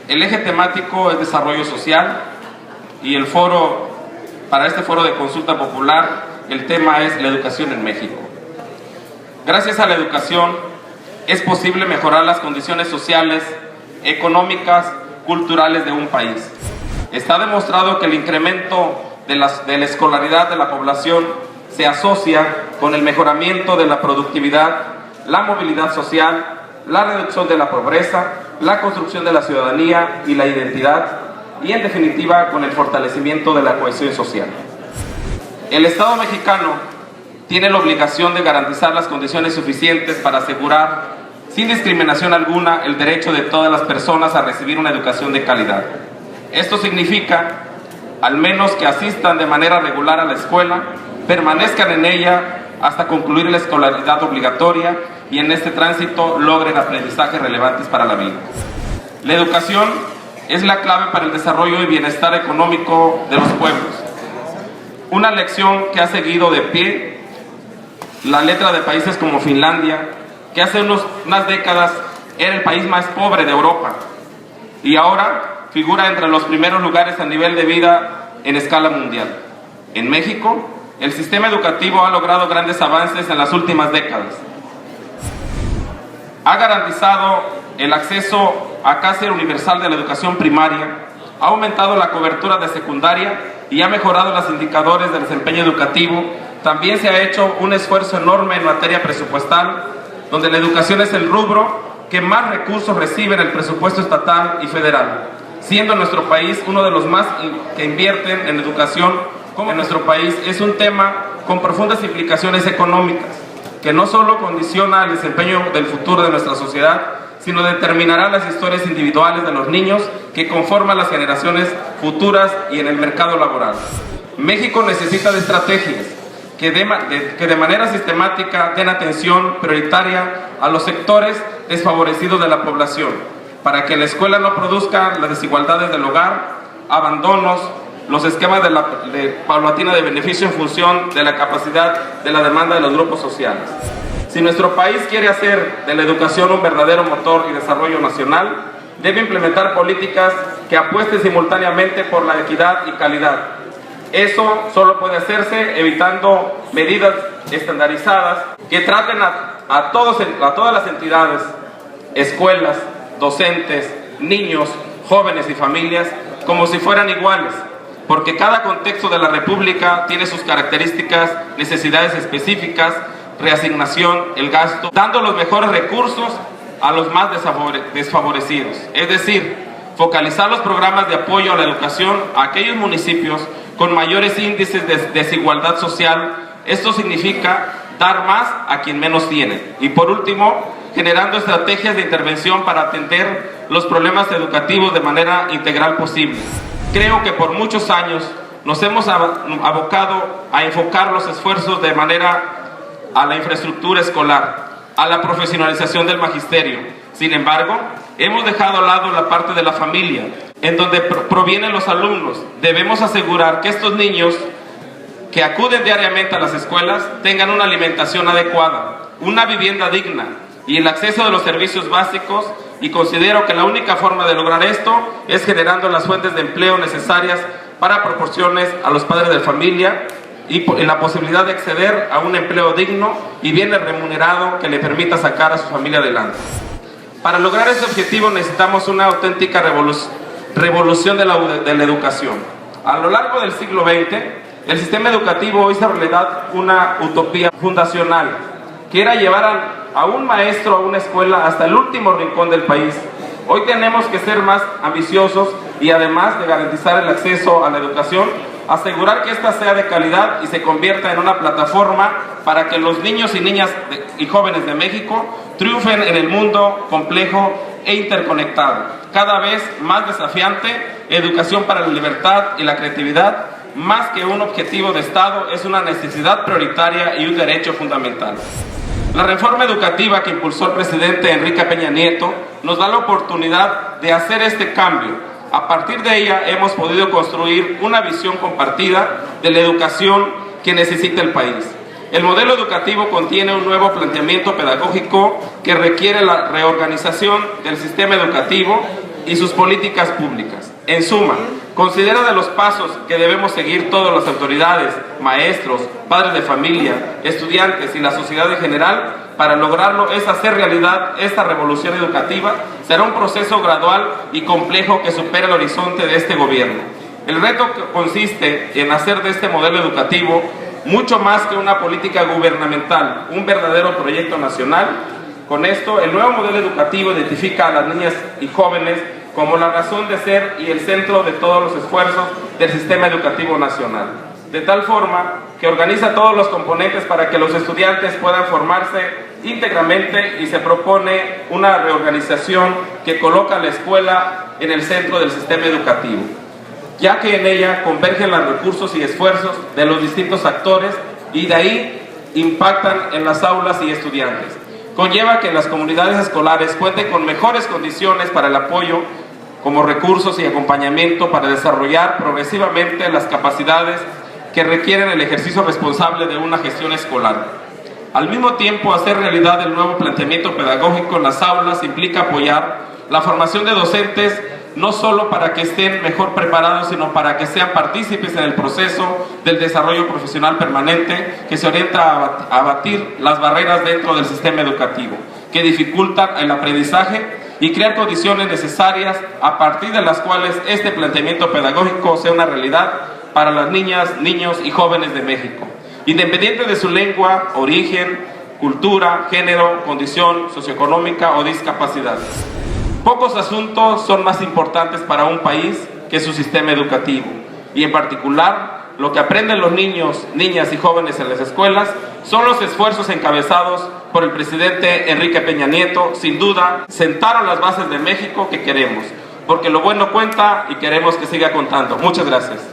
El eje temático es desarrollo social y para este foro de consulta popular, el tema es la educación en México. Gracias a la educación es posible mejorar las condiciones sociales, económicas, culturales de un país. Está demostrado que el incremento de la escolaridad de la población se asocia con el mejoramiento de la productividad, la movilidad social, la reducción de la pobreza, la construcción de la ciudadanía y la identidad, y en definitiva con el fortalecimiento de la cohesión social. El Estado mexicano tiene la obligación de garantizar las condiciones suficientes para asegurar, sin discriminación alguna, el derecho de todas las personas a recibir una educación de calidad. Esto significa, al menos, que asistan de manera regular a la escuela, permanezcan en ella hasta concluir la escolaridad obligatoria y en este tránsito logren aprendizajes relevantes para la vida. La educación es la clave para el desarrollo y bienestar económico de los pueblos. Una lección que ha seguido de pie la letra de países como Finlandia, que hace unas décadas era el país más pobre de Europa y ahora figura entre los primeros lugares a nivel de vida en escala mundial. En México, el sistema educativo ha logrado grandes avances en las últimas décadas. Ha garantizado el acceso a casi universal de la educación primaria, ha aumentado la cobertura de secundaria y ha mejorado los indicadores de desempeño educativo. También se ha hecho un esfuerzo enorme en materia presupuestal, donde la educación es el rubro que más recursos recibe en el presupuesto estatal y federal, siendo nuestro país uno de los más que invierten en educación. Como en nuestro país es un tema con profundas implicaciones económicas, que no solo condiciona el desempeño del futuro de nuestra sociedad, sino determinará las historias individuales de los niños que conforman las generaciones futuras y en el mercado laboral. México necesita de estrategias que de manera sistemática den atención prioritaria a los sectores desfavorecidos de la población, para que la escuela no produzca las desigualdades del hogar, abandonos, los esquemas paulatina de beneficio en función de la capacidad de la demanda de los grupos sociales. Si nuestro país quiere hacer de la educación un verdadero motor y desarrollo nacional, debe implementar políticas que apuesten simultáneamente por la equidad y calidad. Eso solo puede hacerse evitando medidas estandarizadas que traten a todas las entidades, escuelas, docentes, niños, jóvenes y familias como si fueran iguales, porque cada contexto de la República tiene sus características, necesidades específicas, reasignación, el gasto, dando los mejores recursos a los más desfavorecidos. Es decir, focalizar los programas de apoyo a la educación a aquellos municipios con mayores índices de desigualdad social. Esto significa dar más a quien menos tiene. Y por último, generando estrategias de intervención para atender los problemas educativos de manera integral posible. Creo que por muchos años nos hemos abocado a enfocar los esfuerzos de manera a la infraestructura escolar, a la profesionalización del magisterio. Sin embargo, hemos dejado al lado la parte de la familia, en donde provienen los alumnos. Debemos asegurar que estos niños que acuden diariamente a las escuelas tengan una alimentación adecuada, una vivienda digna y el acceso de los servicios básicos, y considero que la única forma de lograr esto es generando las fuentes de empleo necesarias para proporciones a los padres de familia y la posibilidad de acceder a un empleo digno y bien remunerado que le permita sacar a su familia adelante. Para lograr ese objetivo necesitamos una auténtica revolución de la educación. A lo largo del siglo XX, el sistema educativo hizo realidad una utopía fundacional, que era llevar a un maestro a una escuela hasta el último rincón del país. Hoy tenemos que ser más ambiciosos y, además de garantizar el acceso a la educación, asegurar que ésta sea de calidad y se convierta en una plataforma para que los niños y niñas y jóvenes de México triunfen en el mundo complejo e interconectado, cada vez más desafiante. Educación para la libertad y la creatividad, más que un objetivo de Estado, es una necesidad prioritaria y un derecho fundamental. La reforma educativa que impulsó el presidente Enrique Peña Nieto nos da la oportunidad de hacer este cambio. A partir de ella hemos podido construir una visión compartida de la educación que necesita el país. El modelo educativo contiene un nuevo planteamiento pedagógico que requiere la reorganización del sistema educativo y sus políticas públicas. En suma, considera de los pasos que debemos seguir todas las autoridades, maestros, padres de familia, estudiantes y la sociedad en general para lograrlo es hacer realidad esta revolución educativa. Será un proceso gradual y complejo que supera el horizonte de este gobierno. El reto consiste en hacer de este modelo educativo mucho más que una política gubernamental, un verdadero proyecto nacional. Con esto, el nuevo modelo educativo identifica a las niñas y jóvenes como la razón de ser y el centro de todos los esfuerzos del sistema educativo nacional, de tal forma que organiza todos los componentes para que los estudiantes puedan formarse íntegramente, y se propone una reorganización que coloca a la escuela en el centro del sistema educativo, ya que en ella convergen los recursos y esfuerzos de los distintos actores y de ahí impactan en las aulas y estudiantes. Conlleva que las comunidades escolares cuenten con mejores condiciones para el apoyo, como recursos y acompañamiento para desarrollar progresivamente las capacidades que requieren el ejercicio responsable de una gestión escolar. Al mismo tiempo, hacer realidad el nuevo planteamiento pedagógico en las aulas implica apoyar la formación de docentes, no solo para que estén mejor preparados, sino para que sean partícipes en el proceso del desarrollo profesional permanente que se orienta a abatir las barreras dentro del sistema educativo que dificultan el aprendizaje y crear condiciones necesarias a partir de las cuales este planteamiento pedagógico sea una realidad para las niñas, niños y jóvenes de México, independiente de su lengua, origen, cultura, género, condición socioeconómica o discapacidad. Pocos asuntos son más importantes para un país que su sistema educativo, y en particular lo que aprenden los niños, niñas y jóvenes en las escuelas son los esfuerzos encabezados por el presidente Enrique Peña Nieto. Sin duda, sentaron las bases de México que queremos, porque lo bueno cuenta y queremos que siga contando. Muchas gracias.